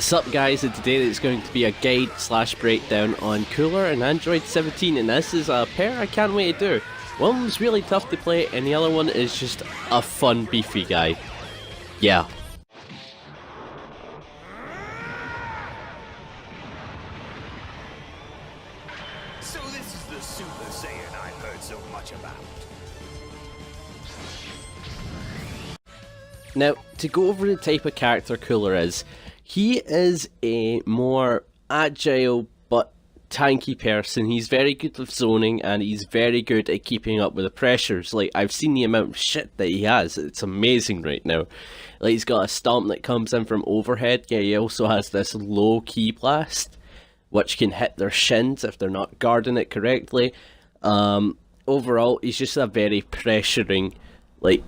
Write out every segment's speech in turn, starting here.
Sup guys, and today it's going to be a guide slash breakdown on Cooler and Android 17, and this is a pair I can't wait to do. One of them's really tough to play and the other one is just a fun beefy guy. Yeah. So this is the Super Saiyan I've heard so much about. Now, to go over the type of character Cooler is, he is a more agile but tanky person. He's very good with zoning and he's very good at keeping up with the pressures. Like, I've seen the amount of shit that he has, it's amazing right now. Like, he's got a stomp that comes in from overhead. Yeah, he also has this low key blast, which can hit their shins if they're not guarding it correctly. Overall, he's just a very pressuring, like,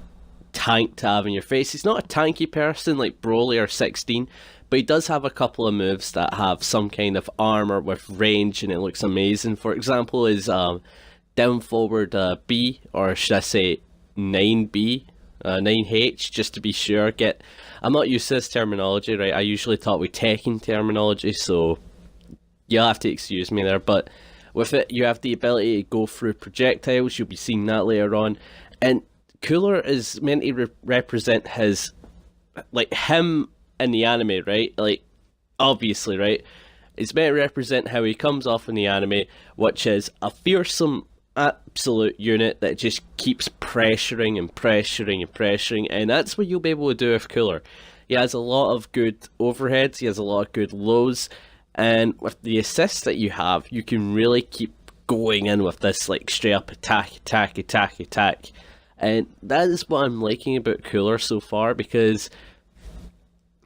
tank to have in your face. He's not a tanky person like Broly or 16, but he does have a couple of moves that have some kind of armor with range and it looks amazing. For example, his down forward B, or should I say 9B, 9H, just to be sure. I'm not used to this terminology, right? I usually talk with Tekken terminology, so you'll have to excuse me there, but with it you have the ability to go through projectiles. You'll be seeing that later on, and Cooler is meant to represent his, like, him in the anime, right? Like, obviously, right? It's meant to represent how he comes off in the anime, which is a fearsome absolute unit that just keeps pressuring and pressuring and pressuring, and that's what you'll be able to do with Cooler. He has a lot of good overheads, he has a lot of good lows, and with the assists that you have, you can really keep going in with this, like, straight up attack, attack, attack, attack. And that is what I'm liking about Cooler so far, because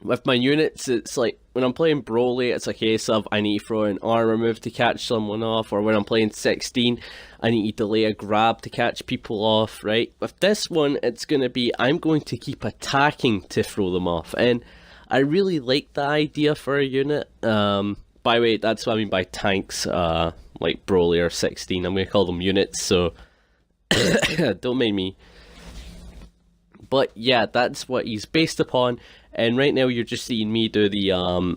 with my units, it's like, when I'm playing Broly, it's a case of I need to throw an armor move to catch someone off, or when I'm playing 16, I need to delay a grab to catch people off, right? With this one, it's going to be, I'm going to keep attacking to throw them off, and I really like the idea for a unit. By the way, that's what I mean by tanks, like Broly or 16, I'm going to call them units, so don't mind me. But yeah, that's what he's based upon, and right now you're just seeing me do the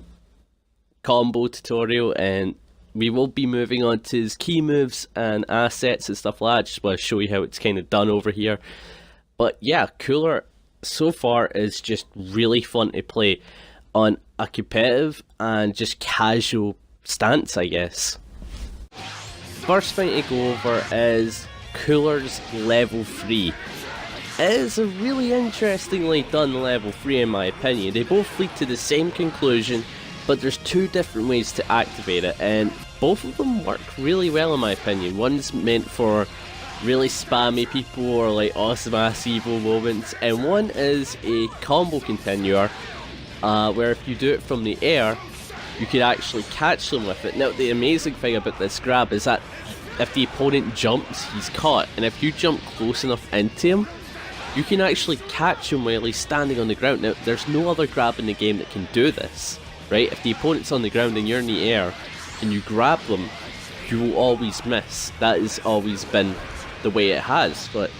combo tutorial, and we will be moving on to his key moves and assets and stuff like that. Just want to show you how it's kind of done over here. But yeah, Cooler so far is just really fun to play on a competitive and just casual stance, I guess. First thing to go over is Cooler's level 3. It is a really interestingly done level 3 in my opinion. They both lead to the same conclusion, but there's two different ways to activate it, and both of them work really well in my opinion. One's meant for really spammy people or like awesome ass evil moments, and one is a combo continuer, where if you do it from the air, you can actually catch them with it. Now the amazing thing about this grab is that if the opponent jumps, he's caught, and if you jump close enough into him, you can actually catch him while he's standing on the ground. Now, there's no other grab in the game that can do this, right? If the opponent's on the ground and you're in the air, and you grab them, you will always miss. That has always been the way it has, but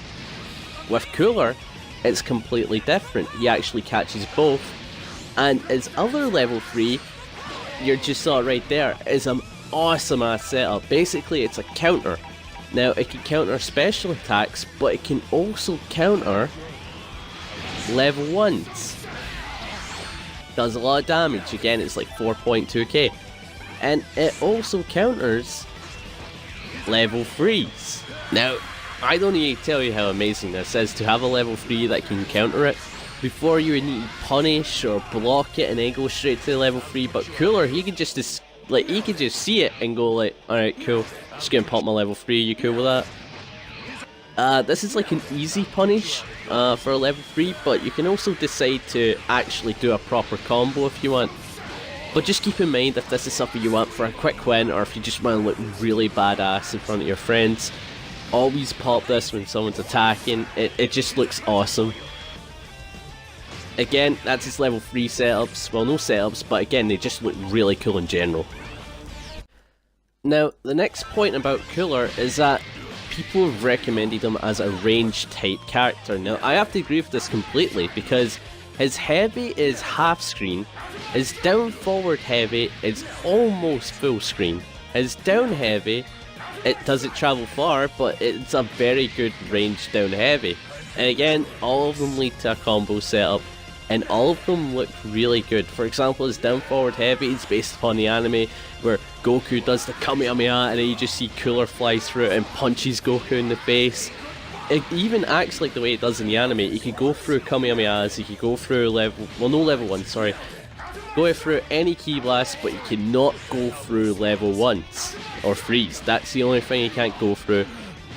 with Cooler, it's completely different. He actually catches both, and his other level 3, you just saw it right there, is an awesome ass setup. Basically, it's a counter. Now, it can counter special attacks, but it can also counter level 1s. Does a lot of damage. Again, it's like 4.2k. And it also counters level 3s. Now, I don't need to tell you how amazing this is to have a level 3 that can counter it. Before you would need to punish or block it and then go straight to level 3, but Cooler, he can just see it and go like, alright, cool, just gonna pop my level 3, you cool with that? This is like an easy punish for a level 3, but you can also decide to actually do a proper combo if you want. But just keep in mind, if this is something you want for a quick win, or if you just want to look really badass in front of your friends, always pop this when someone's attacking. It just looks awesome. Again, that's his level 3 setups. Well, no setups, but again, they just look really cool in general. Now, the next point about Cooler is that people have recommended him as a range type character. Now, I have to agree with this completely, because his heavy is half screen, His down forward heavy is almost full screen. His down heavy, it doesn't travel far, but it's a very good range down heavy. And again, all of them lead to a combo setup, and all of them look really good. For example, his down forward heavy is based upon the anime where Goku does the Kamehameha and then you just see Cooler flies through it and punches Goku in the face. It even acts like the way it does in the anime. You can go through Kamehamehas, you can go through no level 1, sorry. Go through any Ki Blast, but you cannot go through level 1s or 3s. That's the only thing you can't go through.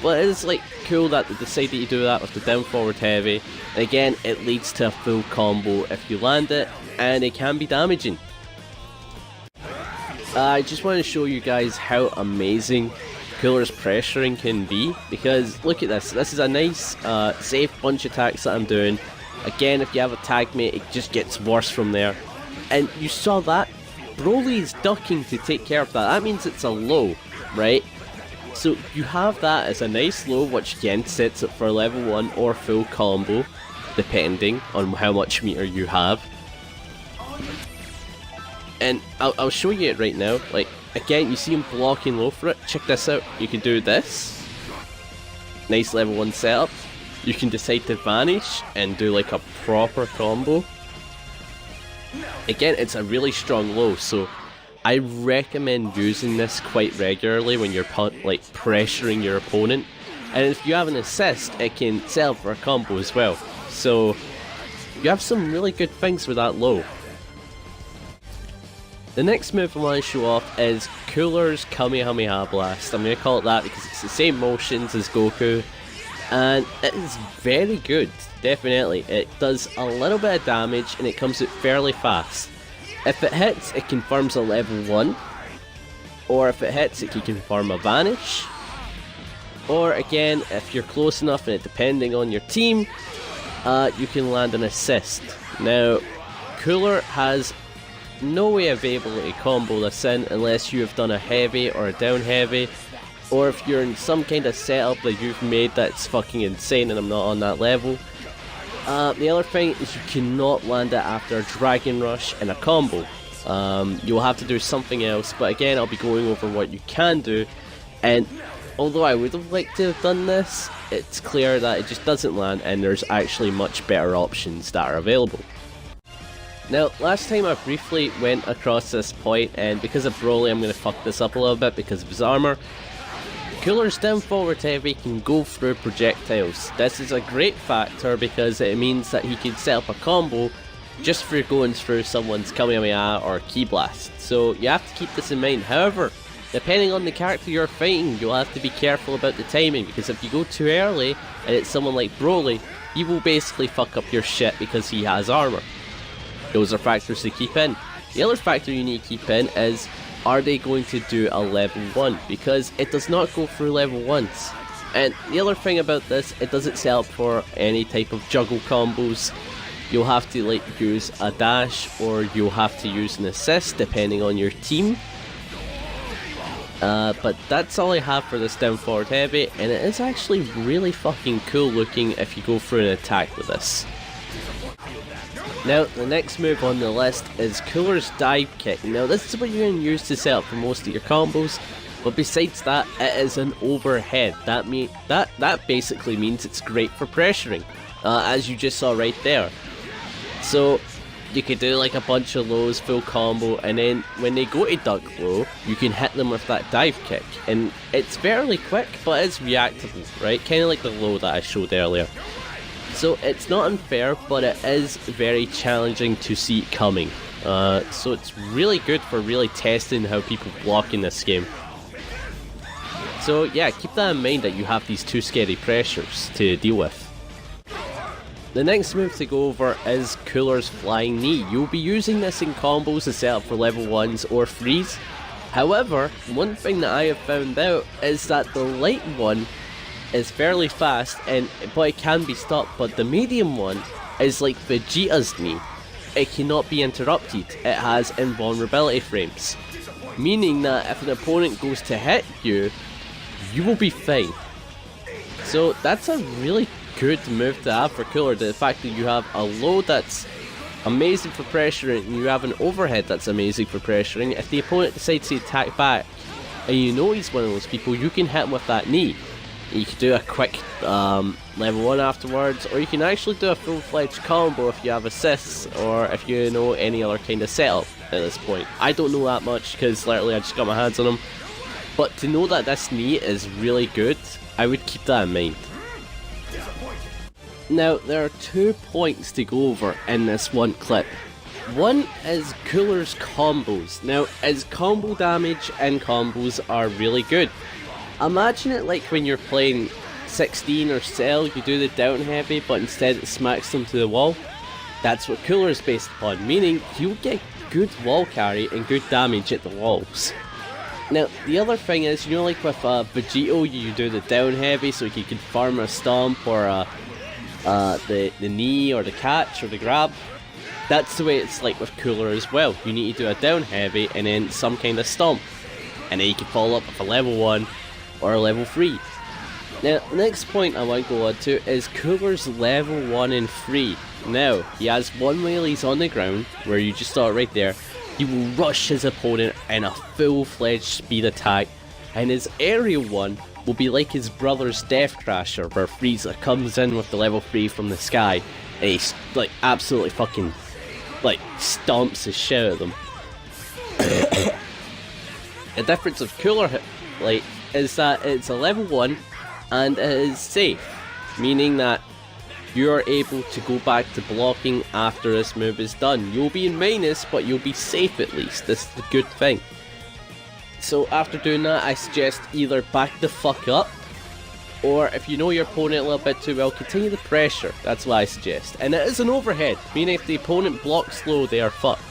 But it's like cool that they decided to do that with the down forward heavy. And again, it leads to a full combo if you land it, and it can be damaging. I just want to show you guys how amazing Cooler's pressuring can be, because look at this. This is a nice safe bunch attacks that I'm doing. Again, if you have a tag mate, it just gets worse from there. And you saw that? Broly is ducking to take care of that. That means it's a low, right? So you have that as a nice low, which again sets it for level 1 or full combo, depending on how much meter you have. And I'll show you it right now. Like, again, you see him blocking low for it. Check this out. You can do this. Nice level 1 setup. You can decide to vanish and do like a proper combo. Again, it's a really strong low, so I recommend using this quite regularly when you're like pressuring your opponent. And if you have an assist, it can set up for a combo as well. So you have some really good things with that low. The next move I want to show off is Cooler's Kamehameha Blast. I'm going to call it that because it's the same motions as Goku, and it is very good, definitely. It does a little bit of damage and it comes out fairly fast. If it hits, it confirms a level 1, or if it hits, it can confirm a vanish, or again, if you're close enough and it depending on your team, you can land an assist. Now, Cooler has no way of able to combo this in unless you have done a heavy or a down heavy, or if you're in some kind of setup that you've made that's fucking insane and I'm not on that level. The other thing is you cannot land it after a Dragon Rush and a combo. You'll have to do something else, but again I'll be going over what you can do, and although I would have liked to have done this, it's clear that it just doesn't land and there's actually much better options that are available. Now, last time I briefly went across this point, and because of Broly I'm going to fuck this up a little bit because of his armor. Cooler's down forward heavy can go through projectiles. This is a great factor because it means that he can set up a combo just for going through someone's Kamehameha or Ki Blast. So you have to keep this in mind. However, depending on the character you're fighting, you'll have to be careful about the timing, because if you go too early and it's someone like Broly, he will basically fuck up your shit because he has armor. Those are factors to keep in. The other factor you need to keep in is, are they going to do a level 1? Because it does not go through level 1s. And the other thing about this, it doesn't set up for any type of juggle combos. You'll have to like use a dash, or you'll have to use an assist depending on your team. But that's all I have for this down forward heavy, and it is actually really fucking cool looking if you go through an attack with this. Now, the next move on the list is Cooler's Dive Kick. Now, this is what you're going to use to set up for most of your combos, but besides that, it is an overhead. That basically means it's great for pressuring, as you just saw right there. So, you could do like a bunch of lows, full combo, and then when they go to duck low, you can hit them with that dive kick. And it's fairly quick, but it's reactable, right? Kind of like the low that I showed earlier. So it's not unfair, but it is very challenging to see it coming. So it's really good for really testing how people block in this game. So yeah, keep that in mind that you have these two scary pressures to deal with. The next move to go over is Cooler's Flying Knee. You'll be using this in combos to set up for level 1s or 3s. However, one thing that I have found out is that the light one is fairly fast, but it can be stopped, but the medium one is like Vegeta's knee. It cannot be interrupted. It has invulnerability frames, meaning that if an opponent goes to hit you, you will be fine. So that's a really good move to have for Cooler, the fact that you have a low that's amazing for pressuring, and you have an overhead that's amazing for pressuring. If the opponent decides to attack back, and you know he's one of those people, you can hit him with that knee. You can do a quick level 1 afterwards, or you can actually do a full-fledged combo if you have assists, or if you know any other kind of setup at this point. I don't know that much, because literally I just got my hands on him. But to know that this knee is really good, I would keep that in mind. Now, there are 2 points to go over in this one clip. One is Cooler's combos. Now, his combo damage and combos are really good. Imagine it like when you're playing 16 or Cell, you do the down heavy, but instead it smacks them to the wall. That's what Cooler is based upon, meaning you'll get good wall carry and good damage at the walls. Now, the other thing is, you know, like with Vegito, you do the down heavy so you can farm a stomp or the knee or the catch or the grab. That's the way it's like with Cooler as well. You need to do a down heavy and then some kind of stomp, and then you can follow up with a level 1 or a level 3. Now, the next point I want to go on to is Cooler's level 1 and 3. Now, he has one while he's on the ground, where you just saw it right there. He will rush his opponent in a full-fledged speed attack, and his aerial one will be like his brother's Death Crasher, where Frieza comes in with the level 3 from the sky, and he's like absolutely fucking like stomps his shit out of them. The difference of Cooler like is that it's a level 1 and it is safe, meaning that you're able to go back to blocking after this move is done. You'll be in minus, but you'll be safe at least. This is the good thing. So after doing that, I suggest either back the fuck up, or if you know your opponent a little bit too well, continue the pressure. That's what I suggest. And it is an overhead, meaning if the opponent blocks low, they are fucked.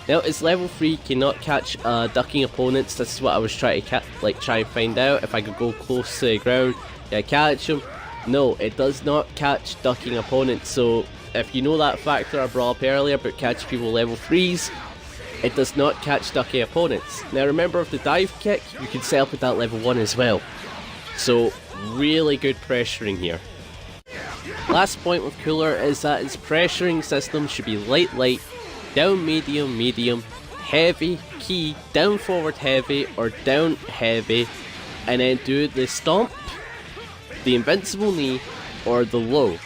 Now, it's level 3, cannot catch ducking opponents. This is what I was trying to try and find out. If I could go close to the ground, yeah, catch them. No, it does not catch ducking opponents. So if you know that factor I brought up earlier about catching people level 3s, it does not catch ducking opponents. Now remember, with the dive kick, you can set up with that level 1 as well. So really good pressuring here. Last point with Cooler is that his pressuring system should be light, down medium, medium, heavy, key, down forward heavy, or down heavy, and then do the stomp, the invincible knee, or the low.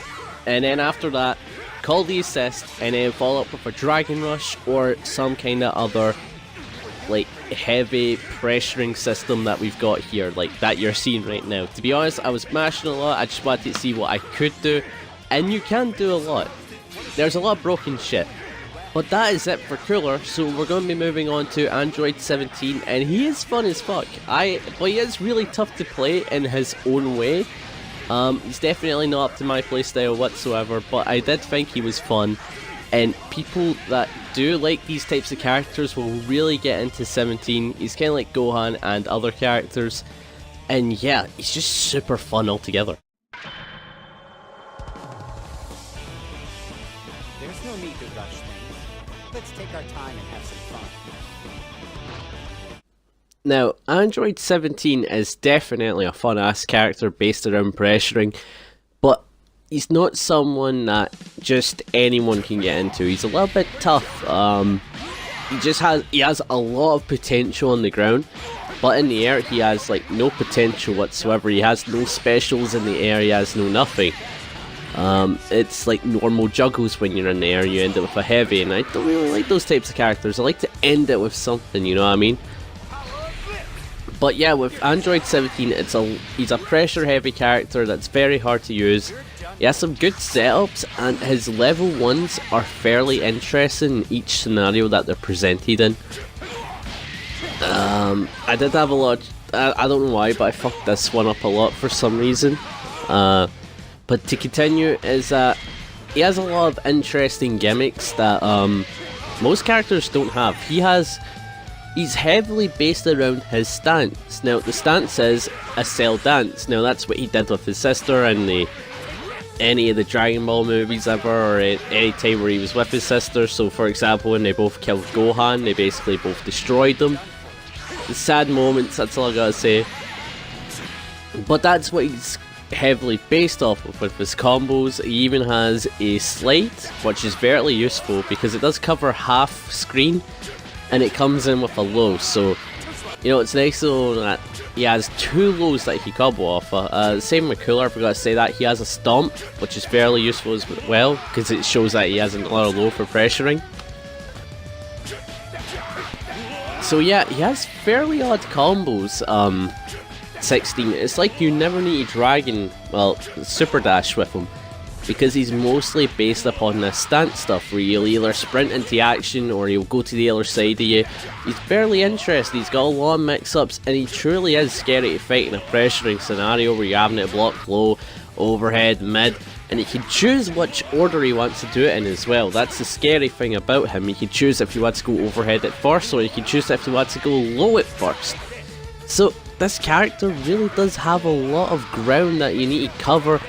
And then after that, call the assist, and then follow up with a dragon rush or some kind of other like heavy pressuring system that we've got here, like that you're seeing right now. To be honest, I was mashing a lot. I just wanted to see what I could do, and you can do a lot. There's a lot of broken shit. But that is it for Cooler, so we're going to be moving on to Android 17, and he is fun as fuck. But he is really tough to play in his own way. He's definitely not up to my playstyle whatsoever, but I did think he was fun, and people that do like these types of characters will really get into 17. He's kind of like Gohan and other characters, and yeah, he's just super fun altogether. There's no need to rush things. Let's take our time and have some fun. Now, Android 17 is definitely a fun-ass character based around pressuring, but he's not someone that just anyone can get into. He's a little bit tough. He has a lot of potential on the ground, but in the air he has like no potential whatsoever. He has no specials in the air, he has no nothing. It's like normal juggles when you're in the air, you end up with a heavy, and I don't really like those types of characters. I like to end it with something, you know what I mean? But yeah, with Android 17, he's a pressure heavy character that's very hard to use. He has some good setups, and his level 1s are fairly interesting in each scenario that they're presented in. I did have a lot, I don't know why, but I fucked this one up a lot for some reason. But to continue, is that he has a lot of interesting gimmicks that most characters don't have. He's heavily based around his stance. Now, the stance is a Cell dance. Now, that's what he did with his sister in any of the Dragon Ball movies ever, or any time where he was with his sister. So, for example, when they both killed Gohan, they basically both destroyed them. The sad moments, that's all I gotta say. But that's what he's heavily based off of with his combos. He even has a slide, which is very useful because it does cover half screen and it comes in with a low, so you know, it's nice though that he has 2 lows that he combo off. Same with Cooler, I forgot to say that. He has a stomp, which is fairly useful as well, because it shows that he has another low for pressuring. So yeah, he has fairly odd combos, 16. It's like you never need a dragon, well, super dash with him, because he's mostly based upon this stance stuff where you'll either sprint into action or he'll go to the other side of you. He's fairly interesting, he's got a lot of mix-ups, and he truly is scary to fight in a pressuring scenario where you're having to block low, overhead, mid, and he can choose which order he wants to do it in as well. That's the scary thing about him. He can choose if he wants to go overhead at first, or he can choose if he wants to go low at first. So this character really does have a lot of ground that you need to cover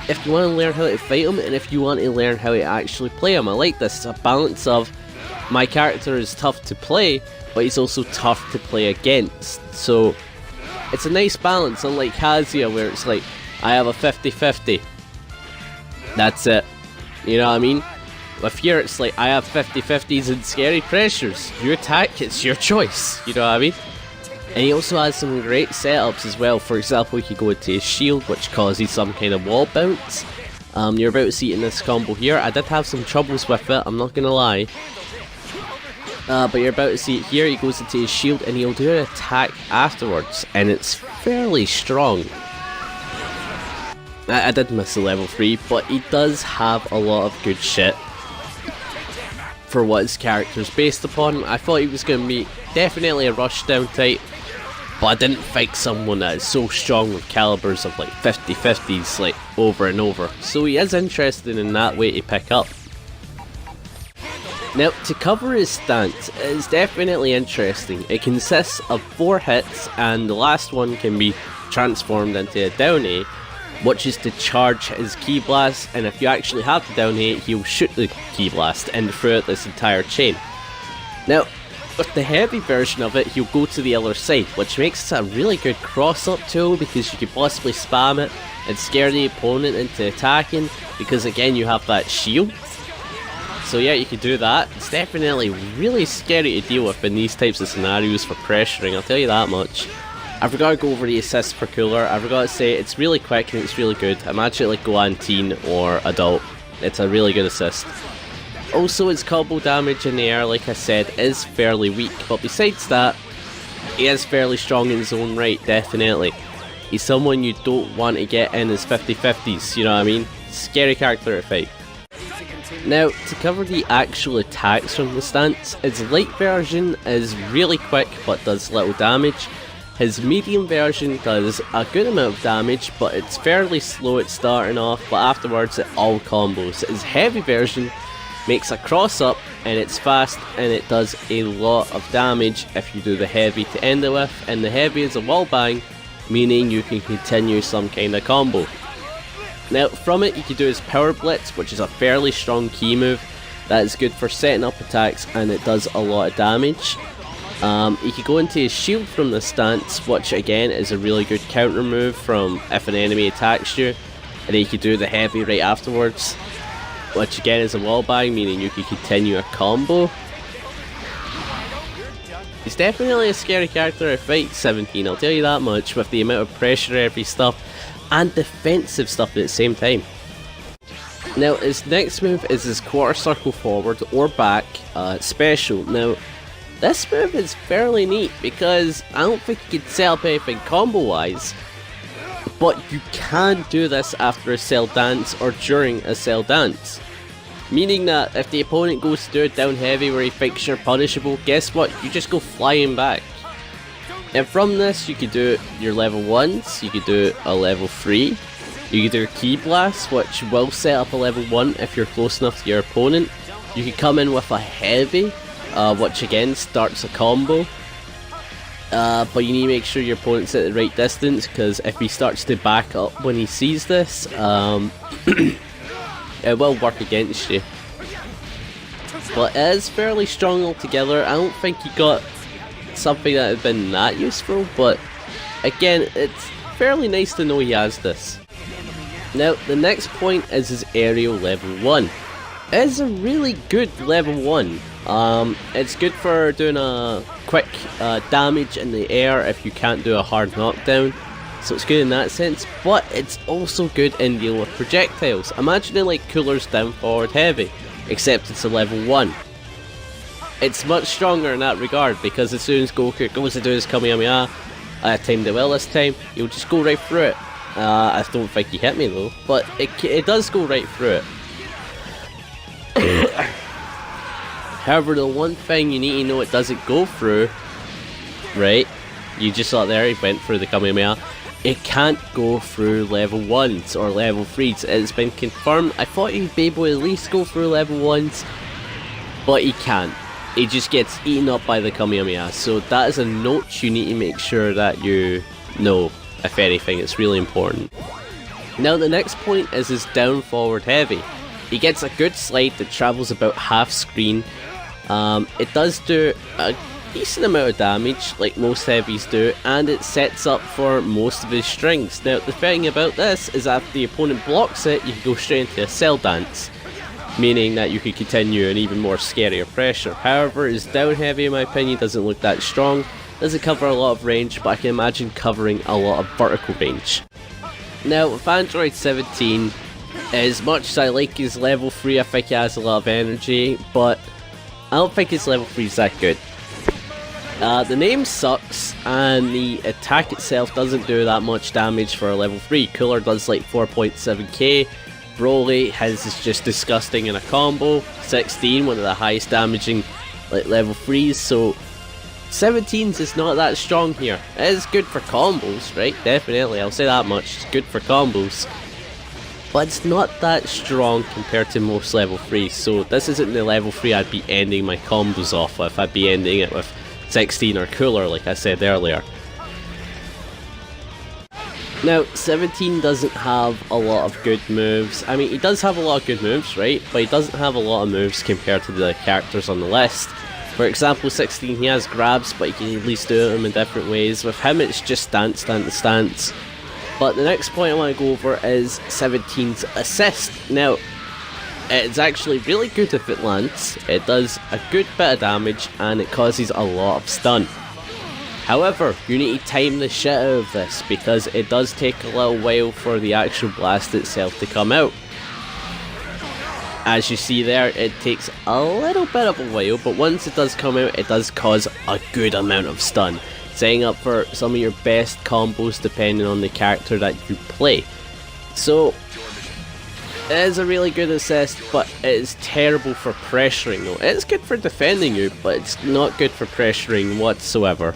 if you want to learn how to fight him, and if you want to learn how to actually play him. I like this. It's a balance of my character is tough to play, but he's also tough to play against. So it's a nice balance, unlike Kazuya where it's like, I have a 50-50. That's it. You know what I mean? With here it's like, I have 50-50s and scary pressures. You attack, it's your choice. You know what I mean? And he also has some great setups as well. For example, he can go into his shield, which causes some kind of wall bounce. You're about to see it in this combo here. I did have some troubles with it, I'm not gonna lie. But you're about to see it here. He goes into his shield and he'll do an attack afterwards, and it's fairly strong. I did miss the level 3, but he does have a lot of good shit for what his character's based upon. I thought he was going to be definitely a rushdown type, but I didn't think someone that is so strong with calibers of like 50-50s like over and over. So he is interesting in that way to pick up. Now, to cover his stance, it is definitely interesting. It consists of 4 hits, and the last one can be transformed into a down A, which is to charge his Ki Blast, and if you actually have the down A, he'll shoot the Ki Blast and throughout this entire chain. Now, with the heavy version of it, he'll go to the other side, which makes it a really good cross-up tool because you can possibly spam it and scare the opponent into attacking, because again you have that shield. So yeah, you can do that. It's definitely really scary to deal with in these types of scenarios for pressuring, I'll tell you that much. I forgot to go over the assist for Cooler. I forgot to say it's really quick and it's really good. Imagine it like Gohan Teen or Adult. It's a really good assist. Also, his combo damage in the air, like I said, is fairly weak, but besides that, he is fairly strong in his own right, definitely. He's someone you don't want to get in his 50-50s, you know what I mean? Scary character to fight. Now, to cover the actual attacks from the stance, his light version is really quick but does little damage. His medium version does a good amount of damage, but it's fairly slow at starting off, but afterwards it all combos. His heavy version makes a cross up, and it's fast, and it does a lot of damage if you do the heavy to end it with, and the heavy is a wall bang, meaning you can continue some kind of combo. Now from it you can do his Power Blitz, which is a fairly strong key move that is good for setting up attacks, and it does a lot of damage. You can go into his shield from the stance, which again is a really good counter move from if an enemy attacks you, and then you can do the heavy right afterwards, which again is a wall bang, meaning you can continue a combo. He's definitely a scary character to fight, 17, I'll tell you that much, with the amount of pressure every stuff and defensive stuff at the same time. Now his next move is his quarter circle forward or back special. Now this move is fairly neat because I don't think you can set up anything combo wise, but you can do this after a cell dance or during a cell dance. Meaning that if the opponent goes to do it down heavy where he thinks you're punishable, guess what? You just go flying back. And from this you could do your level 1s, you could do a level 3, you could do a Ki Blast, which will set up a level 1 if you're close enough to your opponent. You could come in with a heavy, which again starts a combo. But you need to make sure your opponent's at the right distance, because if he starts to back up when he sees this, it will work against you. But it is fairly strong altogether. I don't think he got something that had been that useful, but again, it's fairly nice to know he has this. Now, the next point is his aerial level 1. It's a really good level 1. It's good for doing a quick damage in the air if you can't do a hard knockdown. So it's good in that sense, but it's also good in dealing with projectiles. Imagine it like Cooler's down forward heavy, except it's a level 1. It's much stronger in that regard, because as soon as Goku goes to do his Kamehameha, I timed it well this time, he'll just go right through it. I don't think he hit me though, but it does go right through it. However, the one thing you need to know it doesn't go through, right, you just saw it there, he went through the Kamehameha, it can't go through level 1s or level 3s. It's been confirmed. I thought he'd be able to at least go through level 1s, but he can't. He just gets eaten up by the Kamehameha, so that is a note you need to make sure that you know, if anything. It's really important. Now the next point is his down forward heavy. He gets a good slide that travels about half screen. It does do a decent amount of damage, like most heavies do, and it sets up for most of his strings. Now the thing about this is after the opponent blocks it, you can go straight into a cell dance, meaning that you could continue an even more scarier pressure. However, his down heavy in my opinion doesn't look that strong, doesn't cover a lot of range, but I can imagine covering a lot of vertical range. Now with Android 17, as much as I like his level 3, I think he has a lot of energy, but I don't think his level 3 is that good. The name sucks, and the attack itself doesn't do that much damage for a level 3. Cooler does like 4.7k, Broly, his is just disgusting in a combo, 16, one of the highest damaging like level 3s, so 17's is not that strong here. It is good for combos, right? Definitely, I'll say that much, it's good for combos. But it's not that strong compared to most level 3s, so this isn't the level 3 I'd be ending my combos off with. I'd be ending it with 16 or Cooler, like I said earlier. Now, 17 doesn't have a lot of good moves. I mean, he does have a lot of good moves, right? But he doesn't have a lot of moves compared to the characters on the list. For example, 16, he has grabs, but he can at least do them in different ways. With him, it's just stance, stance, stance. But the next point I want to go over is 17's assist. Now, it's actually really good if it lands, it does a good bit of damage, and it causes a lot of stun. However, you need to time the shit out of this, because it does take a little while for the actual blast itself to come out. As you see there, it takes a little bit of a while, but once it does come out, it does cause a good amount of stun, setting up for some of your best combos depending on the character that you play. So, it is a really good assist, but it is terrible for pressuring though. It's good for defending you, but it's not good for pressuring whatsoever.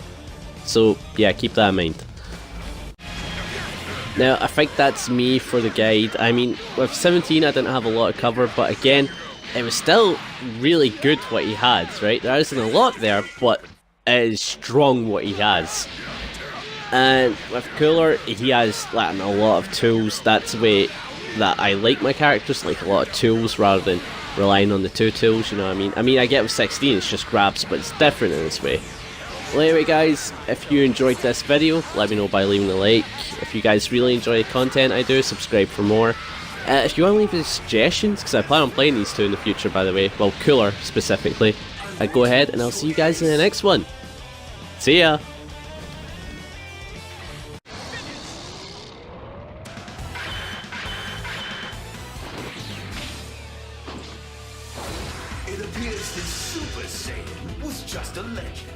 So yeah, keep that in mind. Now I think that's me for the guide. I mean, with 17 I didn't have a lot of cover, but again, it was still really good what he had, right? There isn't a lot there, but it is strong what he has. And with Cooler, he has like, a lot of tools. That's the way that I like my characters, like a lot of tools rather than relying on the two tools, you know what I mean? I mean, I get with 16, it's just grabs, but it's different in this way. Well, anyway guys, if you enjoyed this video, let me know by leaving a like. If you guys really enjoy the content I do, subscribe for more. If you want to leave any suggestions, because I plan on playing these two in the future by the way, well, Cooler specifically, go ahead and I'll see you guys in the next one. See ya! It appears this Super Saiyan was just a legend.